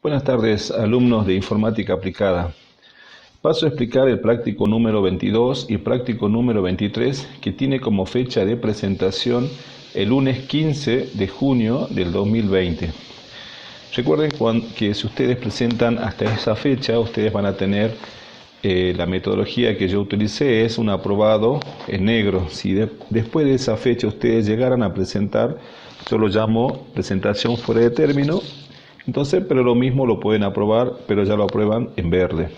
Buenas tardes, alumnos de Informática Aplicada. Paso a explicar el práctico número 22 y práctico número 23, que tiene como fecha de presentación el lunes 15 de junio del 2020. Recuerden que si ustedes presentan hasta esa fecha, ustedes van a tener la metodología que yo utilicé, es un aprobado en negro. Si después de esa fecha ustedes llegaran a presentar, yo lo llamo presentación fuera de término. Entonces, pero lo mismo lo pueden aprobar, pero ya lo aprueban en verde.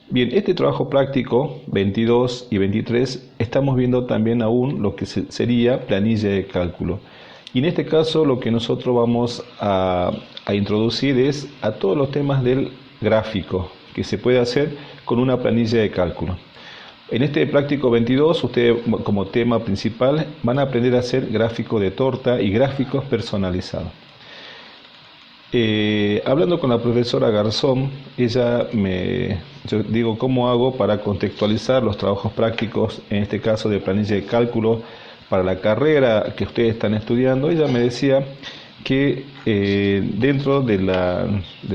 Bien, este trabajo práctico 22 y 23 estamos viendo también aún lo que sería planilla de cálculo. Y en este caso lo que nosotros vamos a introducir es a todos los temas del gráfico que se puede hacer con una planilla de cálculo. En este práctico 22 ustedes como tema principal van a aprender a hacer gráfico de torta y gráficos personalizados. Hablando con la profesora Garzón, yo digo cómo hago para contextualizar los trabajos prácticos, en este caso de planilla de cálculo, para la carrera que ustedes están estudiando. Ella me decía que dentro del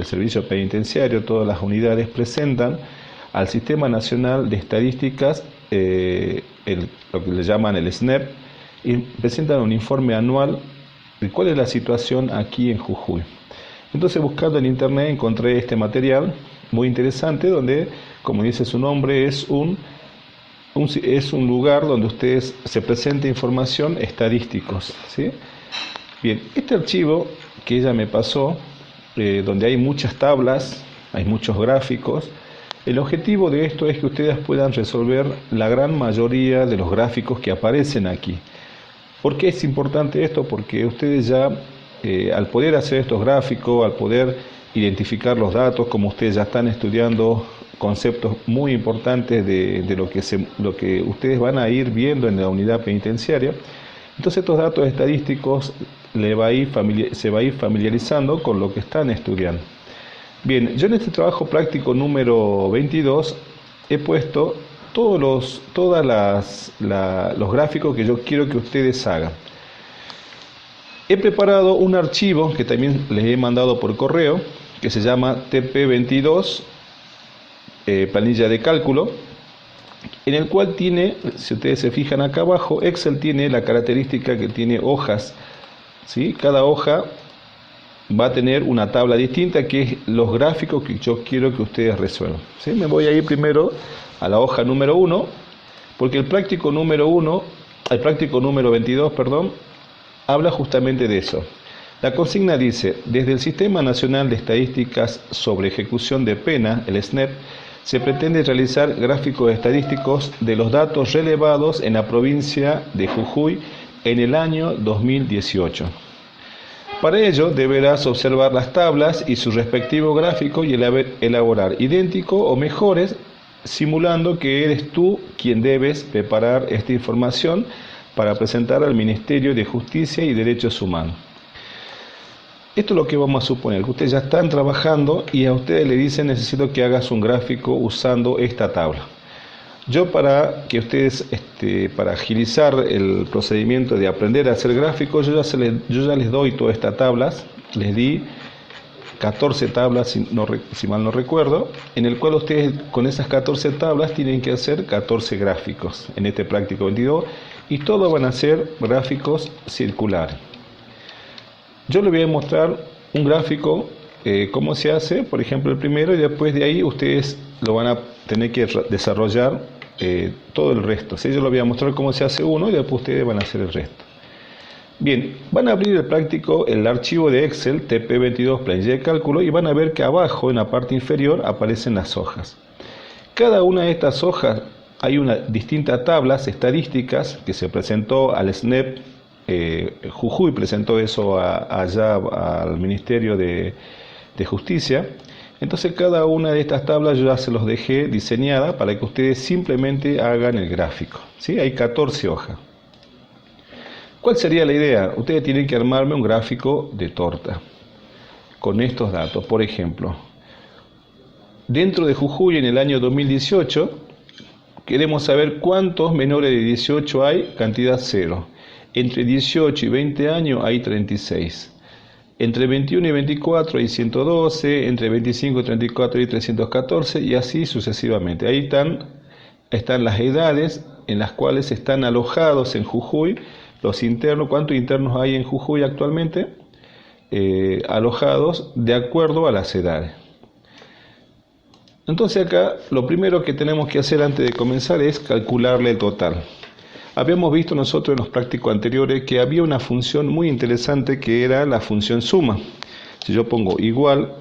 servicio penitenciario todas las unidades presentan al Sistema Nacional de Estadísticas, lo que le llaman el SNEP, y presentan un informe anual de cuál es la situación aquí en Jujuy. Entonces, buscando en internet encontré este material muy interesante donde, como dice su nombre, es un lugar donde ustedes se presenta información estadísticos, ¿sí? Bien, este archivo que ella me pasó, donde hay muchas tablas, hay muchos gráficos, el objetivo de esto es que ustedes puedan resolver la gran mayoría de los gráficos que aparecen aquí. ¿Por qué es importante esto? Porque ustedes ya al poder hacer estos gráficos, al poder identificar los datos, como ustedes ya están estudiando conceptos muy importantes de lo que ustedes van a ir viendo en la unidad penitenciaria, entonces estos datos estadísticos se va a ir familiarizando con lo que están estudiando. Bien, yo en este trabajo práctico número 22 he puesto todos los gráficos que yo quiero que ustedes hagan. He preparado un archivo que también les he mandado por correo, que se llama TP22, planilla de cálculo, en el cual tiene, si ustedes se fijan acá abajo, Excel tiene la característica que tiene hojas, ¿sí? Cada hoja va a tener una tabla distinta, que es los gráficos que yo quiero que ustedes resuelvan, ¿sí? Me voy a ir primero a la hoja número 1, porque el práctico número 22, habla justamente de eso. La consigna dice: desde el Sistema Nacional de Estadísticas sobre Ejecución de Pena, el SNEP, se pretende realizar gráficos estadísticos de los datos relevados en la provincia de Jujuy en el año 2018. Para ello deberás observar las tablas y su respectivo gráfico y elaborar idéntico o mejores, simulando que eres tú quien debes preparar esta información para presentar al Ministerio de Justicia y Derechos Humanos. Esto es lo que vamos a suponer, que ustedes ya están trabajando y a ustedes le dicen: necesito que hagas un gráfico usando esta tabla. Yo, para que ustedes, para agilizar el procedimiento de aprender a hacer gráficos, yo ya les doy todas estas tablas. Les di 14 tablas, si mal no recuerdo, en el cual ustedes con esas 14 tablas tienen que hacer 14 gráficos en este práctico 22, y todos van a ser gráficos circulares. Yo les voy a mostrar un gráfico, cómo se hace, por ejemplo el primero, y después de ahí ustedes lo van a tener que desarrollar todo el resto, ¿sí? Yo les voy a mostrar cómo se hace uno y después ustedes van a hacer el resto. Bien, van a abrir el archivo de Excel TP22 planilla de cálculo, y van a ver que abajo en la parte inferior aparecen las hojas. Cada una de estas hojas hay distintas tablas estadísticas que se presentó al SNEP. Jujuy presentó eso allá al Ministerio de Justicia. Entonces cada una de estas tablas yo ya se los dejé diseñada para que ustedes simplemente hagan el gráfico, ¿sí? Hay 14 hojas. ¿Cuál sería la idea? Ustedes tienen que armarme un gráfico de torta con estos datos. Por ejemplo, dentro de Jujuy en el año 2018 queremos saber cuántos menores de 18 hay, cantidad 0. Entre 18 y 20 años hay 36. Entre 21 y 24 hay 112, entre 25 y 34 hay 314 y así sucesivamente. Ahí están las edades en las cuales están alojados en Jujuy los internos. ¿Cuántos internos hay en Jujuy actualmente? Alojados de acuerdo a las edades. Entonces acá lo primero que tenemos que hacer antes de comenzar es calcularle el total. Habíamos visto nosotros en los prácticos anteriores que había una función muy interesante que era la función suma. Si yo pongo igual,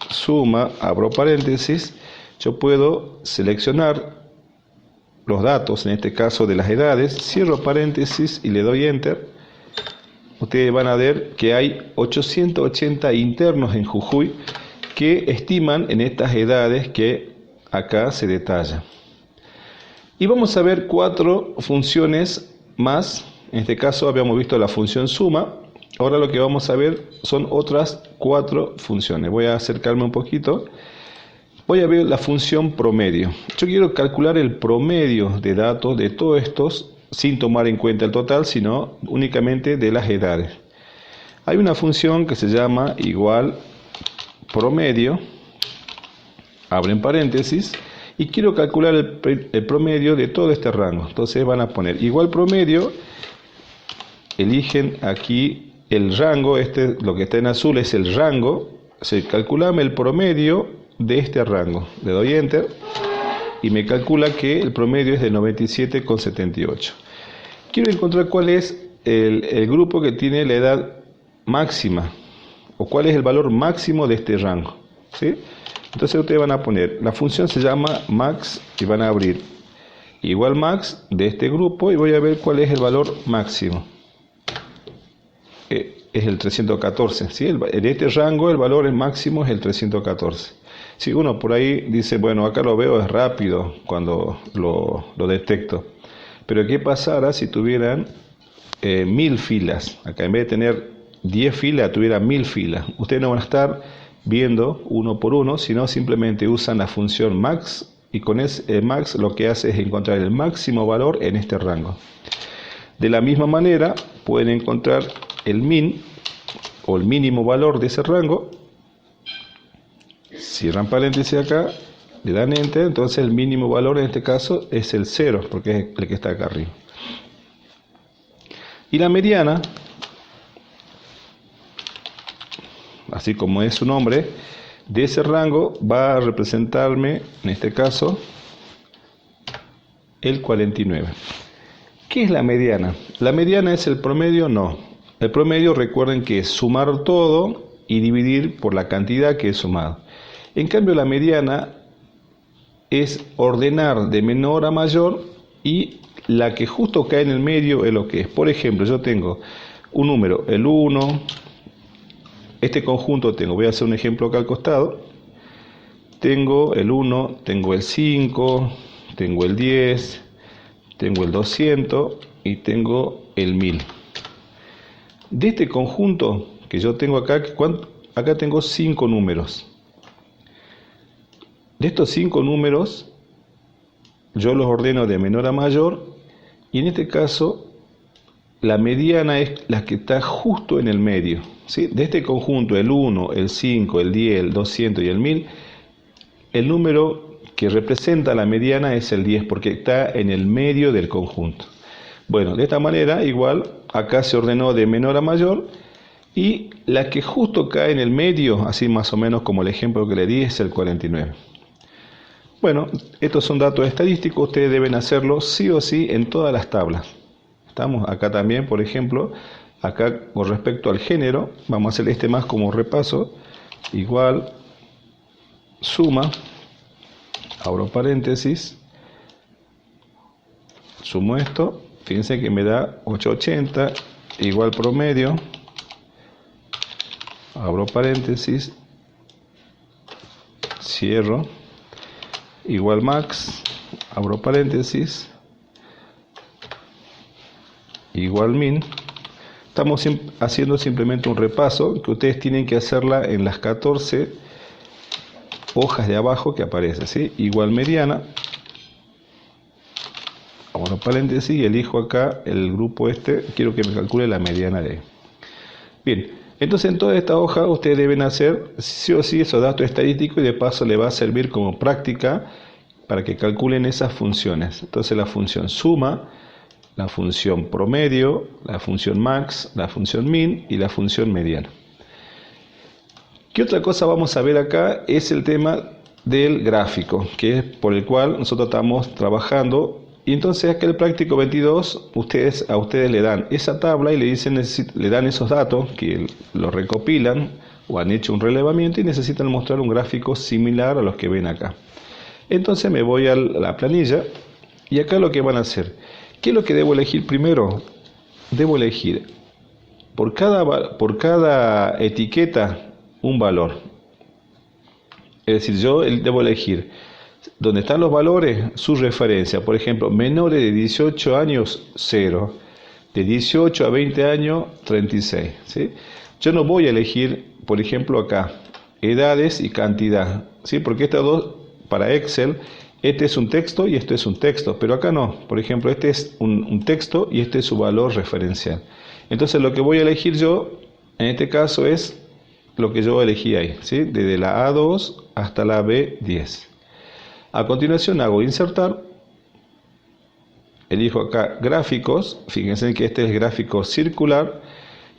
suma, abro paréntesis, yo puedo seleccionar los datos, en este caso de las edades, cierro paréntesis y le doy enter. Ustedes van a ver que hay 880 internos en Jujuy que estiman en estas edades que acá se detalla. Y vamos a ver 4 funciones más. En este caso habíamos visto la función suma. Ahora lo que vamos a ver son otras 4 funciones. Voy a acercarme un poquito. Voy a ver la función promedio. Yo quiero calcular el promedio de datos de todos estos sin tomar en cuenta el total, sino únicamente de las edades. Hay una función que se llama igual promedio, abren paréntesis, y quiero calcular el promedio de todo este rango. Entonces van a poner igual promedio, eligen aquí el rango, lo que está en azul es el rango, calculame el promedio de este rango. Le doy enter y me calcula que el promedio es de 97,78. Quiero encontrar cuál es el grupo que tiene la edad máxima o cuál es el valor máximo de este rango, ¿sí? Entonces ustedes van a poner, la función se llama max y van a abrir igual max de este grupo y voy a ver cuál es el valor máximo. Es el 314, ¿sí? En este rango el valor máximo es el 314. Si uno por ahí dice, bueno, acá lo veo, es rápido cuando lo detecto. Pero ¿qué pasara si tuvieran 1000 filas? Acá en vez de tener 10 filas, tuvieran 1000 filas. Ustedes no van a estar viendo uno por uno, sino simplemente usan la función max y con ese max lo que hace es encontrar el máximo valor en este rango. De la misma manera pueden encontrar el min o el mínimo valor de ese rango. Cierran paréntesis acá, le dan enter, entonces el mínimo valor en este caso es el 0 porque es el que está acá arriba. Y la mediana, así como es su nombre, de ese rango va a representarme, en este caso, el 49. ¿Qué es la mediana? ¿La mediana es el promedio? No. El promedio, recuerden que es sumar todo y dividir por la cantidad que es sumado. En cambio, la mediana es ordenar de menor a mayor y la que justo cae en el medio es lo que es. Por ejemplo, yo tengo un número, el 1, este conjunto tengo, voy a hacer un ejemplo acá al costado, tengo el 1, tengo el 5, tengo el 10, tengo el 200 y tengo el 1000. De este conjunto que yo tengo acá, acá tengo 5 números. De estos 5 números, yo los ordeno de menor a mayor y en este caso la mediana es la que está justo en el medio, ¿sí? De este conjunto, el 1, el 5, el 10, el 200 y el 1000, el número que representa la mediana es el 10 porque está en el medio del conjunto. Bueno, de esta manera igual acá se ordenó de menor a mayor y la que justo cae en el medio, así más o menos como el ejemplo que le di, es el 49. Bueno, estos son datos estadísticos, ustedes deben hacerlo sí o sí en todas las tablas. Estamos acá también, por ejemplo, acá con respecto al género, vamos a hacer este más como repaso, igual, suma, abro paréntesis, sumo esto, fíjense que me da 880, igual promedio, abro paréntesis, cierro, igual max, abro paréntesis, igual min. Estamos haciendo simplemente un repaso que ustedes tienen que hacerla en las 14 hojas de abajo que aparece, ¿sí? Igual mediana, abro paréntesis y elijo acá el grupo quiero que me calcule la mediana de. Bien, Entonces en toda esta hoja ustedes deben hacer sí o sí esos datos estadísticos y de paso le va a servir como práctica para que calculen esas funciones. Entonces la función suma, la función promedio, la función max, la función min y la función mediana. ¿Qué otra cosa vamos a ver acá? Es el tema del gráfico, que es por el cual nosotros estamos trabajando. Y entonces acá el práctico 22, a ustedes le dan esa tabla y le dicen, le dan esos datos que lo recopilan o han hecho un relevamiento y necesitan mostrar un gráfico similar a los que ven acá. Entonces me voy a la planilla y acá lo que van a hacer. ¿Qué es lo que debo elegir primero? Debo elegir por cada etiqueta un valor. Es decir, yo debo elegir donde están los valores, su referencia. Por ejemplo, menores de 18 años, 0. De 18 a 20 años, 36. ¿Sí? Yo no voy a elegir, por ejemplo, acá, edades y cantidad. ¿Sí? Porque estas dos, para Excel, este es un texto y este es un texto. Pero acá no. Por ejemplo, este es un texto y este es su valor referencial. Entonces, lo que voy a elegir yo, en este caso, es lo que yo elegí ahí. ¿Sí? Desde la A2 hasta la B10. A continuación hago insertar, elijo acá gráficos, fíjense que este es gráfico circular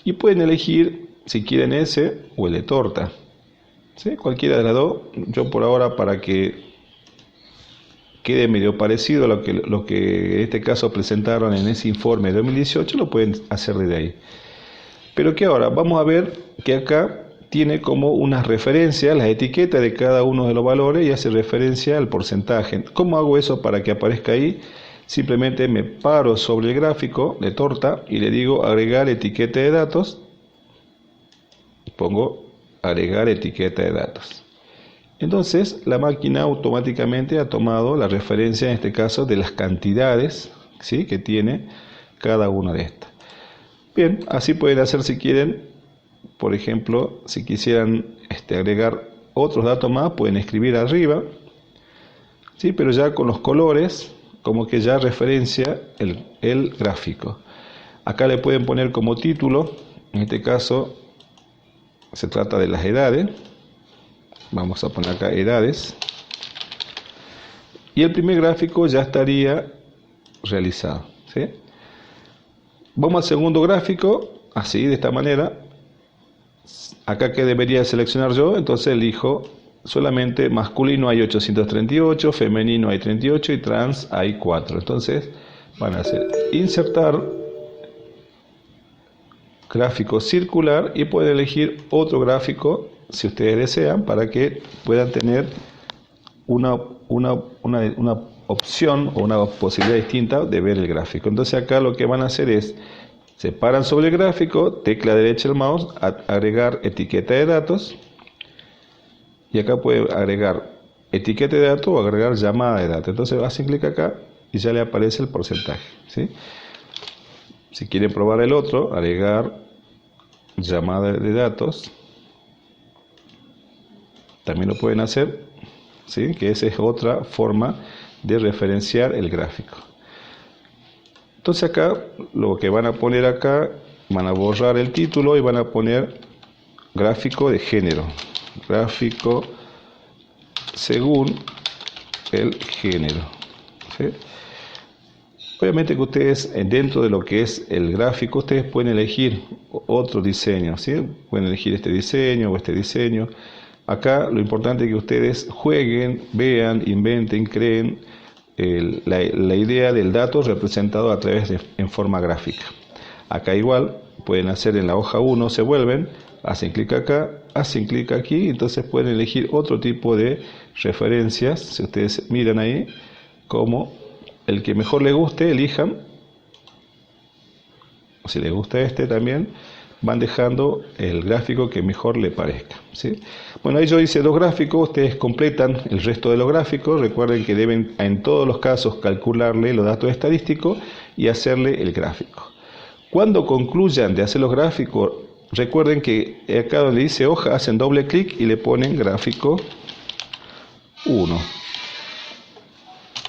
y pueden elegir si quieren ese o el de torta, ¿sí? Cualquiera de las dos. Yo por ahora, para que quede medio parecido a lo que en este caso presentaron en ese informe de 2018, lo pueden hacer desde ahí. Pero que ahora vamos a ver que acá tiene como unas referencias, las etiquetas de cada uno de los valores y hace referencia al porcentaje. ¿Cómo hago eso para que aparezca ahí? Simplemente me paro sobre el gráfico de torta y le digo agregar etiqueta de datos. Pongo agregar etiqueta de datos. Entonces la máquina automáticamente ha tomado la referencia, en este caso, de las cantidades, ¿sí?, que tiene cada una de estas. Bien, así pueden hacer si quieren. Por ejemplo, si quisieran agregar otros datos más, pueden escribir arriba, ¿sí? Pero ya con los colores, como que ya referencia el gráfico. Acá le pueden poner como título, en este caso se trata de las edades. Vamos a poner acá edades. Y el primer gráfico ya estaría realizado, ¿sí? Vamos al segundo gráfico, así, de esta manera. Acá que debería seleccionar yo, entonces elijo solamente masculino hay 838, femenino hay 38 y trans hay 4. Entonces van a hacer insertar gráfico circular y pueden elegir otro gráfico si ustedes desean para que puedan tener una opción o una posibilidad distinta de ver el gráfico. Entonces acá lo que van a hacer es se paran sobre el gráfico, tecla derecha del mouse, agregar etiqueta de datos. Y acá puede agregar etiqueta de datos o agregar llamada de datos. Entonces hacen clic acá y ya le aparece el porcentaje, ¿sí? Si quieren probar el otro, agregar llamada de datos, también lo pueden hacer, ¿sí? Que esa es otra forma de referenciar el gráfico. Entonces acá, lo que van a poner acá, van a borrar el título y van a poner gráfico de género. Gráfico según el género, ¿sí? Obviamente que ustedes, dentro de lo que es el gráfico, ustedes pueden elegir otro diseño, ¿sí? Pueden elegir este diseño o este diseño. Acá lo importante es que ustedes jueguen, vean, inventen, creen la idea del dato representado a través en forma gráfica. Acá igual pueden hacer en la hoja 1, se vuelven, hacen clic acá, hacen clic aquí, entonces pueden elegir otro tipo de referencias. Si ustedes miran ahí, como el que mejor les guste, elijan. Si les gusta este también, van dejando el gráfico que mejor le parezca, ¿sí? Bueno, ahí yo hice dos gráficos, ustedes completan el resto de los gráficos. Recuerden que deben en todos los casos calcularle los datos estadísticos y hacerle el gráfico. Cuando concluyan de hacer los gráficos, recuerden que acá donde dice hoja, hacen doble clic y le ponen gráfico 1.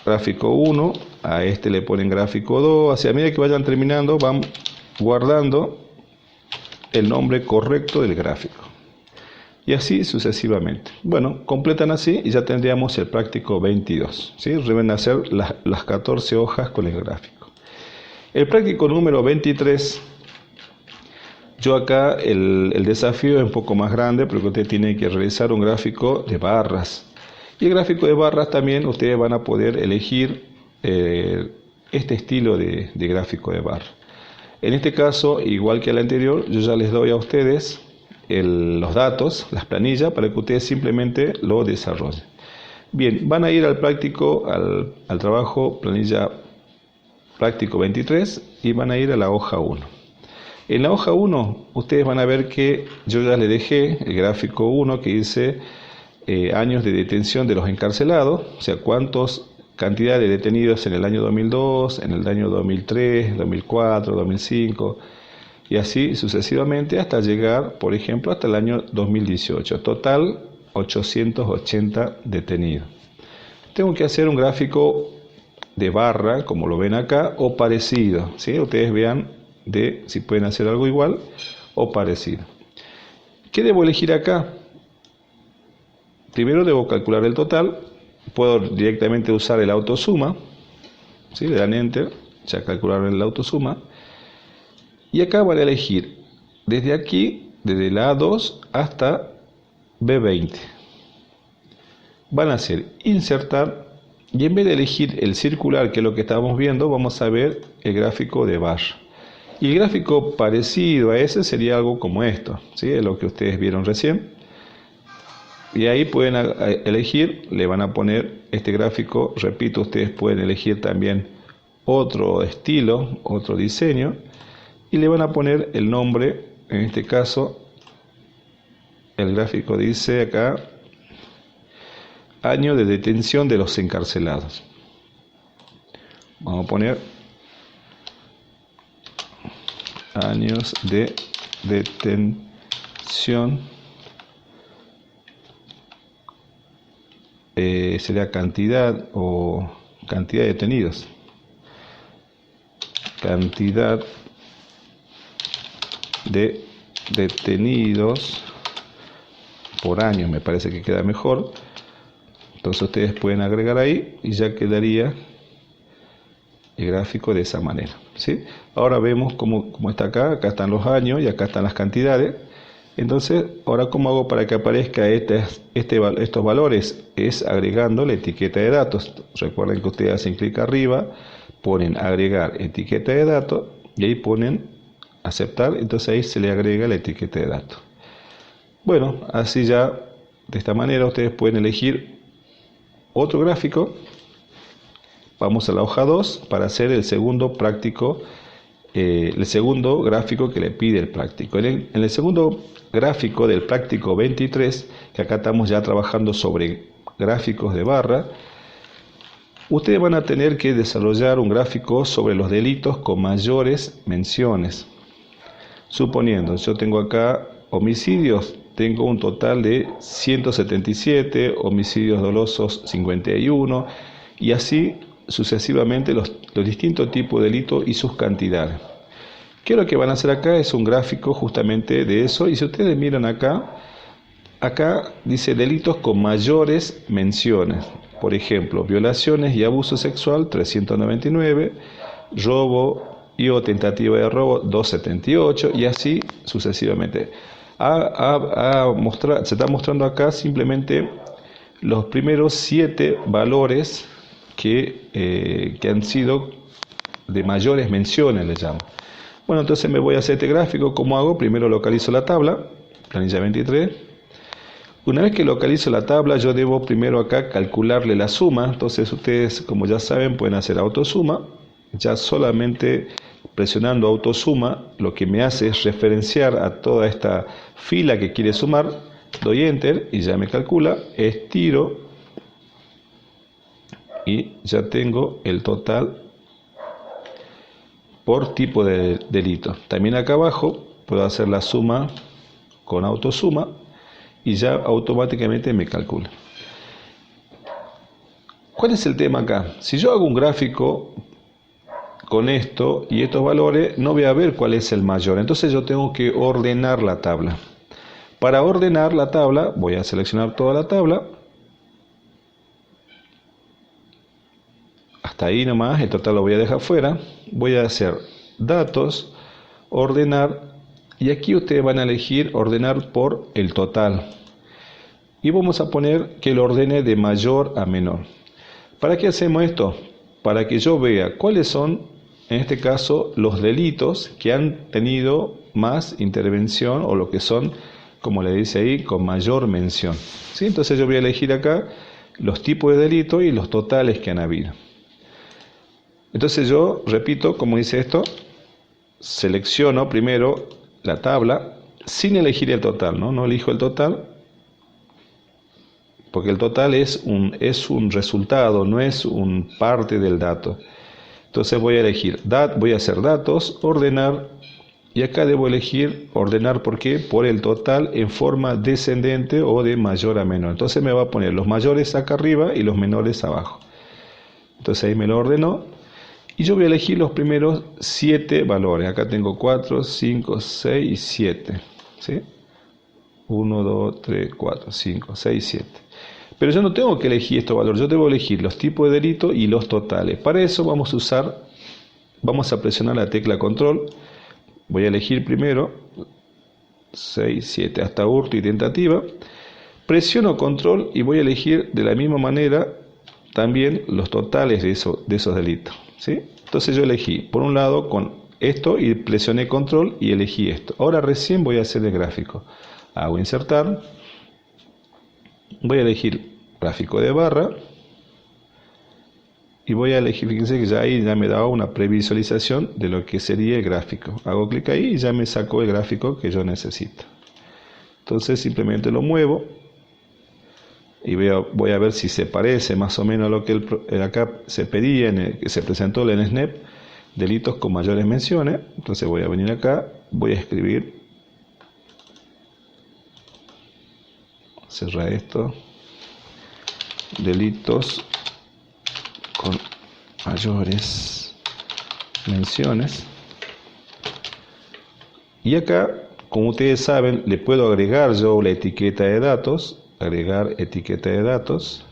Gráfico 1, a este le ponen gráfico 2, así a medida que vayan terminando van guardando el nombre correcto del gráfico. Y así sucesivamente. Bueno, completan así y ya tendríamos el práctico 22. ¿Sí? Deben hacer las 14 hojas con el gráfico. El práctico número 23, yo acá el desafío es un poco más grande porque usted tiene que realizar un gráfico de barras. Y el gráfico de barras también ustedes van a poder elegir este estilo de gráfico de barra. En este caso, igual que el anterior, yo ya les doy a ustedes los datos, las planillas, para que ustedes simplemente lo desarrollen. Bien, van a ir al práctico, al trabajo planilla práctico 23 y van a ir a la hoja 1. En la hoja 1 ustedes van a ver que yo ya les dejé el gráfico 1 que dice años de detención de los encarcelados, o sea, cantidad de detenidos en el año 2002, en el año 2003, 2004, 2005 y así sucesivamente hasta llegar, por ejemplo, hasta el año 2018. Total 880 detenidos. Tengo que hacer un gráfico de barra, como lo ven acá, o parecido, ¿sí? Ustedes vean si pueden hacer algo igual o parecido. ¿Qué debo elegir acá? Primero debo calcular el total. Puedo directamente usar el autosuma, ¿sí? Le dan enter, ya calcular el autosuma. Y acá van a elegir desde aquí, desde la A2 hasta B20. Van a hacer insertar y en vez de elegir el circular, que es lo que estábamos viendo, vamos a ver el gráfico de barra. Y el gráfico parecido a ese sería algo como esto, ¿sí? Es lo que ustedes vieron recién. Y ahí pueden elegir, le van a poner este gráfico, repito, ustedes pueden elegir también otro estilo, otro diseño, y le van a poner el nombre, en este caso, el gráfico dice acá, año de detención de los encarcelados. Vamos a poner años de detención, sería cantidad o cantidad de detenidos. Cantidad de detenidos por año, me parece que queda mejor. Entonces ustedes pueden agregar ahí y ya quedaría el gráfico de esa manera, ¿sí? Ahora vemos cómo está acá. Acá están los años y acá están las cantidades. Entonces, ahora ¿cómo hago para que aparezca estos valores? Es agregando la etiqueta de datos. Recuerden que ustedes hacen clic arriba, ponen agregar etiqueta de datos y ahí ponen aceptar. Entonces ahí se le agrega la etiqueta de datos. Bueno, así ya de esta manera ustedes pueden elegir otro gráfico. Vamos a la hoja 2 para hacer el segundo práctico, el segundo gráfico que le pide el práctico. En el segundo gráfico del práctico 23, que acá estamos ya trabajando sobre gráficos de barra, ustedes van a tener que desarrollar un gráfico sobre los delitos con mayores menciones. Suponiendo, yo tengo acá homicidios, tengo un total de 177, homicidios dolosos 51 y así sucesivamente los distintos tipos de delitos y sus cantidades. ¿Qué es lo que van a hacer acá? Es un gráfico justamente de eso. Y si ustedes miran acá dice delitos con mayores menciones. Por ejemplo, violaciones y abuso sexual 399, robo y o tentativa de robo 278 y así sucesivamente. Se está mostrando acá simplemente los primeros 7 valores que han sido de mayores menciones, le llamo. Bueno, entonces me voy a hacer este gráfico. ¿Cómo hago? Primero localizo la tabla, planilla 23. Una vez que localizo la tabla, yo debo primero acá calcularle la suma. Entonces ustedes, como ya saben, pueden hacer autosuma. Ya solamente presionando autosuma, lo que me hace es referenciar a toda esta fila que quiere sumar. Doy enter y ya me calcula, estiro y ya tengo el total por tipo de delito. También acá abajo puedo hacer la suma con autosuma y ya automáticamente me calcula. ¿Cuál es el tema acá? Si yo hago un gráfico con esto y estos valores, no voy a ver cuál es el mayor. Entonces yo tengo que ordenar la tabla. Para ordenar la tabla, voy a seleccionar toda la tabla. Hasta ahí nomás, el total lo voy a dejar fuera. Voy a hacer datos, ordenar, y aquí ustedes van a elegir ordenar por el total. Y vamos a poner que lo ordene de mayor a menor. ¿Para qué hacemos esto? Para que yo vea cuáles son, en este caso, los delitos que han tenido más intervención o lo que son, como le dice ahí, con mayor mención. ¿Sí? Entonces yo voy a elegir acá los tipos de delitos y los totales que han habido. Entonces yo repito, como dice esto, selecciono primero la tabla sin elegir el total, no elijo el total, porque el total es un resultado, no es un parte del dato. Entonces voy a elegir, voy a hacer datos, ordenar, y acá debo elegir ordenar, ¿por qué? Por el total en forma descendente o de mayor a menor. Entonces me va a poner los mayores acá arriba y los menores abajo. Entonces ahí me lo ordenó. Y yo voy a elegir los primeros 7 valores. Acá tengo 4, 5, 6 y 7. ¿Sí? 1, 2, 3, 4, 5, 6, 7. Pero yo no tengo que elegir estos valores. Yo debo elegir los tipos de delito y los totales. Para eso vamos a presionar la tecla control. Voy a elegir primero 6, 7 hasta hurto y tentativa. Presiono control y voy a elegir de la misma manera también los totales de esos delitos. ¿Sí? Entonces yo elegí por un lado con esto y presioné control y elegí esto. Ahora recién voy a hacer el gráfico. Hago insertar. Voy a elegir gráfico de barra. Y voy a elegir, fíjense que ya ahí ya me da una previsualización de lo que sería el gráfico. Hago clic ahí y ya me sacó el gráfico que yo necesito. Entonces simplemente lo muevo. Y voy a ver si se parece más o menos a lo que acá se pedía, que se presentó en el SNEP, delitos con mayores menciones. Entonces voy a venir acá, voy a escribir, cerrar esto, delitos con mayores menciones. Y acá, como ustedes saben, le puedo agregar yo la etiqueta de datos. Agregar etiqueta de datos.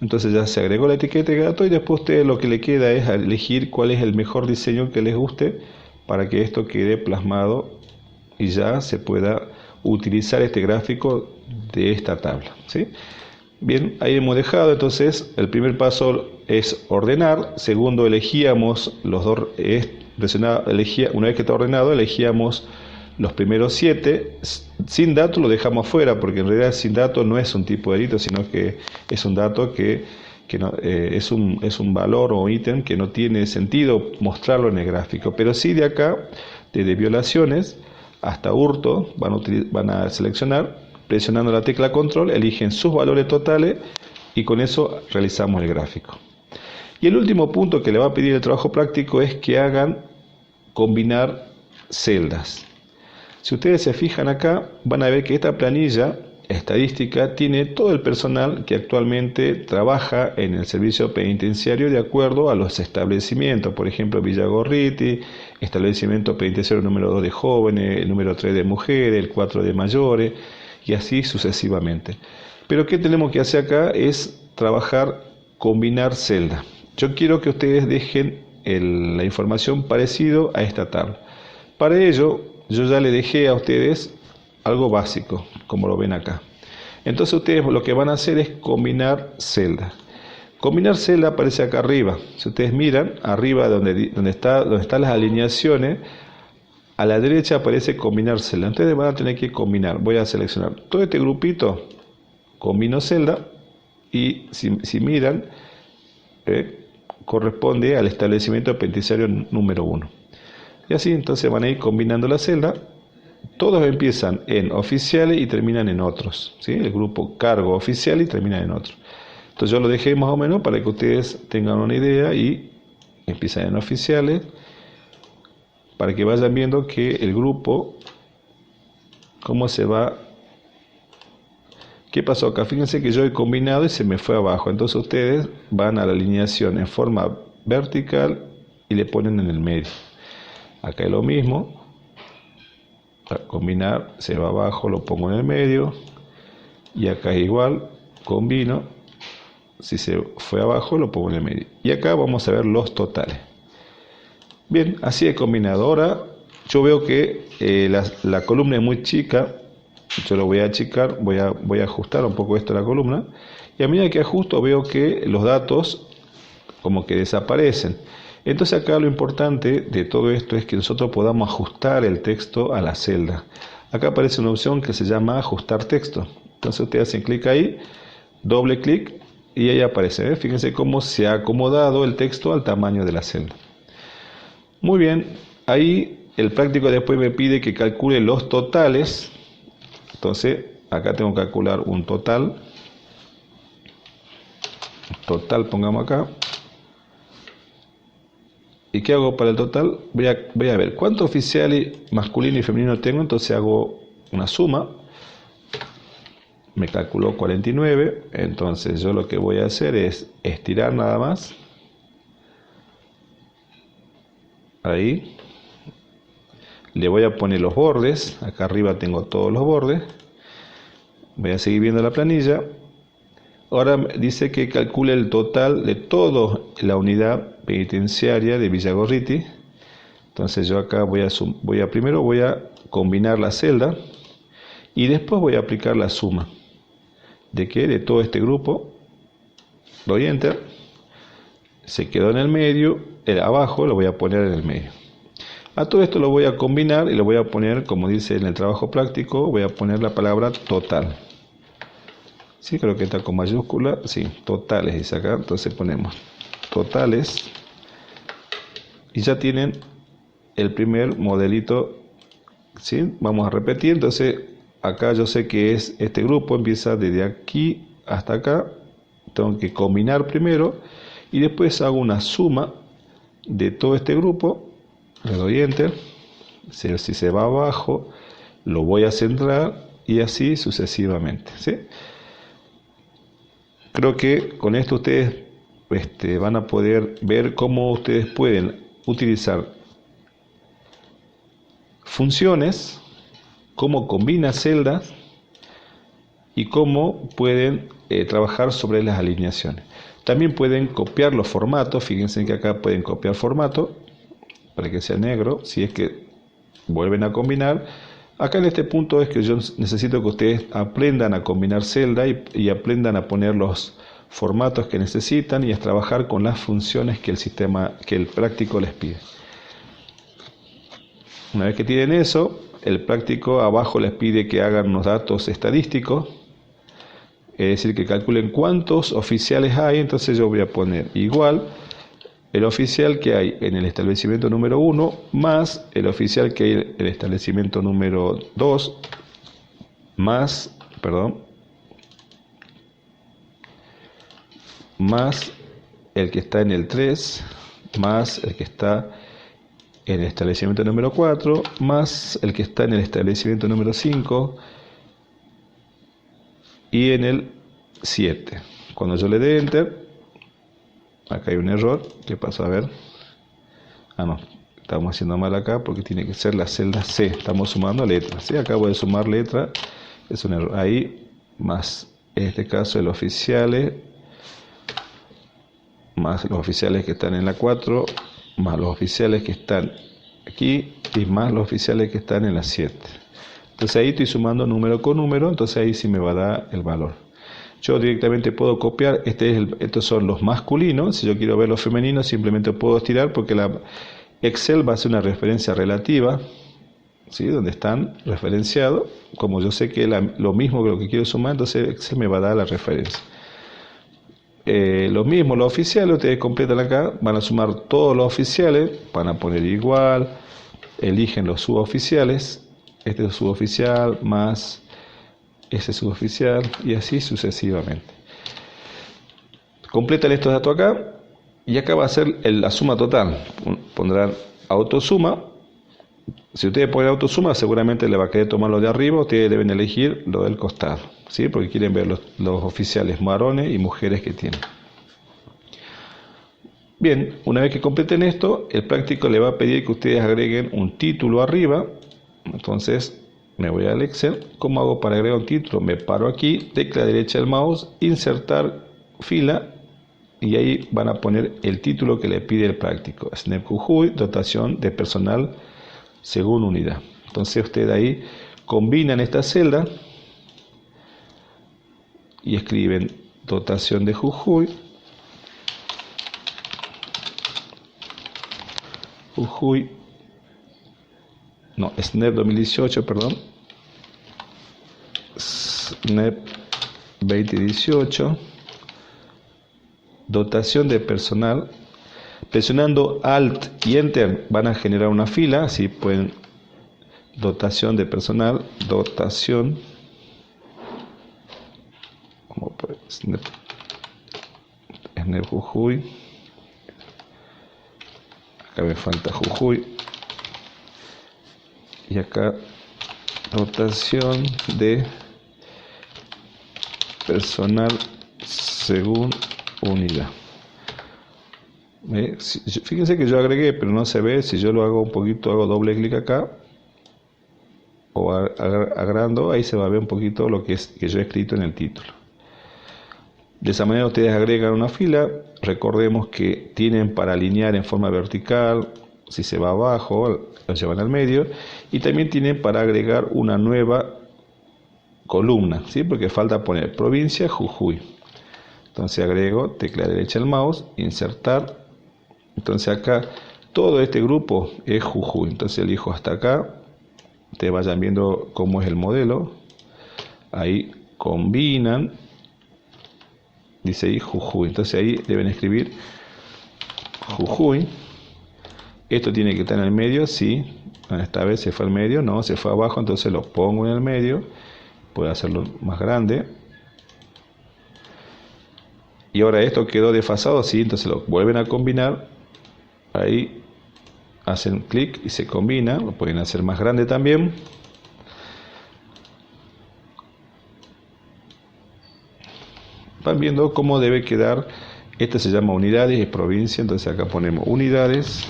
Entonces ya se agregó la etiqueta de datos y después a ustedes lo que le queda es elegir cuál es el mejor diseño que les guste para que esto quede plasmado y ya se pueda utilizar este gráfico de esta tabla. ¿Sí? Bien, ahí hemos dejado. Entonces el primer paso es ordenar. Segundo, elegíamos los dos, una vez que está ordenado, elegíamos los primeros 7, sin dato lo dejamos fuera, porque en realidad sin dato no es un tipo de delito, sino que es un dato que no, es un valor o ítem que no tiene sentido mostrarlo en el gráfico. Pero sí de acá, desde violaciones hasta hurto, van a seleccionar, presionando la tecla control, eligen sus valores totales y con eso realizamos el gráfico. Y el último punto que le va a pedir el trabajo práctico es que hagan combinar celdas. Si ustedes se fijan acá, van a ver que esta planilla estadística tiene todo el personal que actualmente trabaja en el servicio penitenciario de acuerdo a los establecimientos. Por ejemplo, Villagorriti, establecimiento penitenciario número 2 de jóvenes, el número 3 de mujeres, el 4 de mayores, y así sucesivamente. Pero ¿qué tenemos que hacer acá? Es trabajar, combinar celdas. Yo quiero que ustedes dejen la información parecido a esta tabla. Para ello, yo ya le dejé a ustedes algo básico, como lo ven acá. Entonces ustedes lo que van a hacer es combinar celdas. Combinar celda aparece acá arriba. Si ustedes miran, arriba donde están las alineaciones, a la derecha aparece combinar celda. Ustedes van a tener que combinar. Voy a seleccionar todo este grupito, combino celda, y si miran, corresponde al establecimiento penitenciario número 1. Y así entonces van a ir combinando la celda. Todos empiezan en oficiales y terminan en otros, ¿sí? El grupo cargo oficial y termina en otros. Entonces yo lo dejé más o menos para que ustedes tengan una idea y empiezan en oficiales, para que vayan viendo que el grupo, cómo se va ¿Qué pasó acá? Fíjense que yo he combinado y se me fue abajo. Entonces ustedes van a la alineación en forma vertical y le ponen en el medio. Acá es lo mismo. Para combinar, se va abajo, lo pongo en el medio. Y acá es igual, combino. Si se fue abajo, lo pongo en el medio. Y acá vamos a ver los totales. Bien, así he combinado. Ahora yo veo que la columna es muy chica. Yo lo voy a achicar, voy a ajustar un poco esto a la columna. Y a medida que ajusto veo que los datos como que desaparecen. Entonces acá lo importante de todo esto es que nosotros podamos ajustar el texto a la celda. Acá aparece una opción que se llama ajustar texto. Entonces ustedes hacen clic ahí, doble clic y ahí aparece. ¿Ven? Fíjense cómo se ha acomodado el texto al tamaño de la celda. Muy bien, ahí el práctico después me pide que calcule los totales. Entonces acá tengo que calcular un total. Total pongamos acá. ¿Y qué hago para el total? Voy a ver cuántos oficiales masculino y femenino tengo. Entonces hago una suma. Me calculó 49. Entonces yo lo que voy a hacer es estirar nada más. Ahí. Le voy a poner los bordes. Acá arriba tengo todos los bordes. Voy a seguir viendo la planilla. Ahora dice que calcule el total de toda la unidad penitenciaria de Villagorriti. Entonces yo acá primero voy a combinar la celda y después voy a aplicar la suma. ¿De qué? De todo este grupo. Doy enter. Se quedó en el medio. El abajo lo voy a poner en el medio. A todo esto lo voy a combinar y lo voy a poner, como dice en el trabajo práctico, voy a poner la palabra total. Sí, creo que está con mayúscula. Sí, totales dice acá. Entonces ponemos totales. Y ya tienen el primer modelito. ¿Sí? Vamos a repetir. Entonces, acá yo sé que es este grupo. Empieza desde aquí hasta acá. Tengo que combinar primero. Y después hago una suma de todo este grupo. Le doy enter. Si se va abajo, lo voy a centrar. Y así sucesivamente. ¿Sí? Creo que con esto ustedes van a poder ver cómo ustedes pueden utilizar funciones, cómo combina celdas y cómo pueden trabajar sobre las alineaciones. También pueden copiar los formatos. Fíjense que acá pueden copiar formato para que sea negro. Si es que vuelven a combinar. Acá en este punto es que yo necesito que ustedes aprendan a combinar celda y aprendan a poner los formatos que necesitan y a trabajar con las funciones que el práctico les pide. Una vez que tienen eso, el práctico abajo les pide que hagan unos datos estadísticos, es decir, que calculen cuántos oficiales hay. Entonces yo voy a poner igual el oficial que hay en el establecimiento número 1 más el oficial que hay en el establecimiento número 2 más el que está en el 3 más el que está en el establecimiento número 4 más el que está en el establecimiento número 5 y en el 7. Cuando yo le dé enter, acá hay un error. ¿Qué pasó? A ver. No. Estamos haciendo mal acá porque tiene que ser la celda C. Estamos sumando letras. ¿Sí? Acabo de sumar letra. Es un error. Ahí, más en este caso el oficiales, más los oficiales que están en la 4, más los oficiales que están aquí y más los oficiales que están en la 7. Entonces ahí estoy sumando número con número. Entonces ahí sí me va a dar el valor. Yo directamente puedo copiar, estos son los masculinos. Si yo quiero ver los femeninos, simplemente puedo estirar porque la Excel va a hacer una referencia relativa, ¿sí? Donde están referenciados. Como yo sé que es lo mismo que lo que quiero sumar, entonces Excel me va a dar la referencia. Lo mismo, los oficiales, ustedes completan acá, van a sumar todos los oficiales, van a poner igual, eligen los suboficiales, este es suboficial más ese suboficial y así sucesivamente. Completan estos datos acá y acá va a ser la suma total. Pondrán autosuma Si ustedes ponen autosuma, seguramente le va a querer tomar lo de arriba. Ustedes deben elegir lo del costado, ¿sí? Porque quieren ver los oficiales varones y mujeres que tienen. Bien, una vez que completen esto, el práctico le va a pedir que ustedes agreguen un título arriba. Entonces me voy al Excel. ¿Cómo hago para agregar un título? Me paro aquí, tecla derecha del mouse, insertar fila, y ahí van a poner el título que le pide el práctico. SNEP Jujuy, dotación de personal según unidad. Entonces ustedes ahí combinan esta celda y escriben dotación de Jujuy, SNEP 2018, perdón, SNEP 2018, dotación de personal. Presionando Alt y Enter van a generar una fila, así pueden, dotación de personal, dotación, como pues, SNEP Jujuy, acá me falta Jujuy, y acá dotación de personal según unidad. Fíjense que yo agregué, pero no se ve. Si yo lo hago un poquito, hago doble clic acá o agrando, ahí se va a ver un poquito lo que yo he escrito en el título. De esa manera ustedes agregan una fila. Recordemos que tienen para alinear en forma vertical. Si se va abajo, lo llevan al medio, y también tienen para agregar una nueva columna, ¿sí? Porque falta poner provincia Jujuy. Entonces agrego, tecla derecha del mouse, insertar. Entonces acá todo este grupo es Jujuy. Entonces elijo hasta acá. Ustedes vayan viendo cómo es el modelo. Ahí combinan. Dice ahí Jujuy. Entonces ahí deben escribir Jujuy. Esto tiene que estar en el medio, sí. Esta vez se fue al medio, no, se fue abajo. Entonces lo pongo en el medio. Puedo hacerlo más grande. Y ahora esto quedó desfasado, sí. Entonces lo vuelven a combinar. Ahí hacen clic y se combina. Lo pueden hacer más grande también. Van viendo cómo debe quedar. Este se llama unidades y provincia. Entonces acá ponemos unidades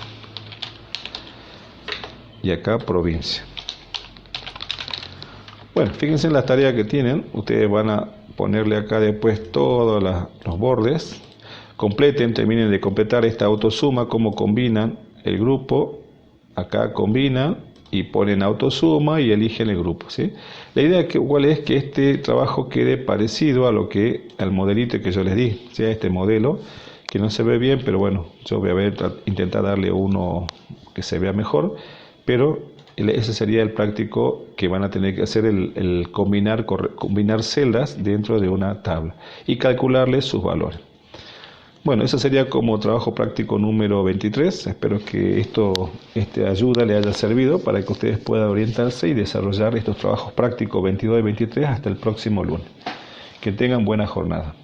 y acá provincia. Bueno, fíjense en las tareas que tienen. Ustedes van a ponerle acá después todos los bordes. Completen, terminen de completar esta autosuma, cómo combinan el grupo. Acá combinan y ponen autosuma y eligen el grupo, ¿sí? La idea cuál es que este trabajo quede parecido a al modelito que yo les di, ¿sí? Este modelo que no se ve bien, pero bueno, yo voy a intentar darle uno que se vea mejor, pero ese sería el práctico que van a tener que hacer, el combinar celdas dentro de una tabla y calcularle sus valores. Bueno, eso sería como trabajo práctico número 23. Espero que esta ayuda le haya servido para que ustedes puedan orientarse y desarrollar estos trabajos prácticos 22 y 23 hasta el próximo lunes. Que tengan buena jornada.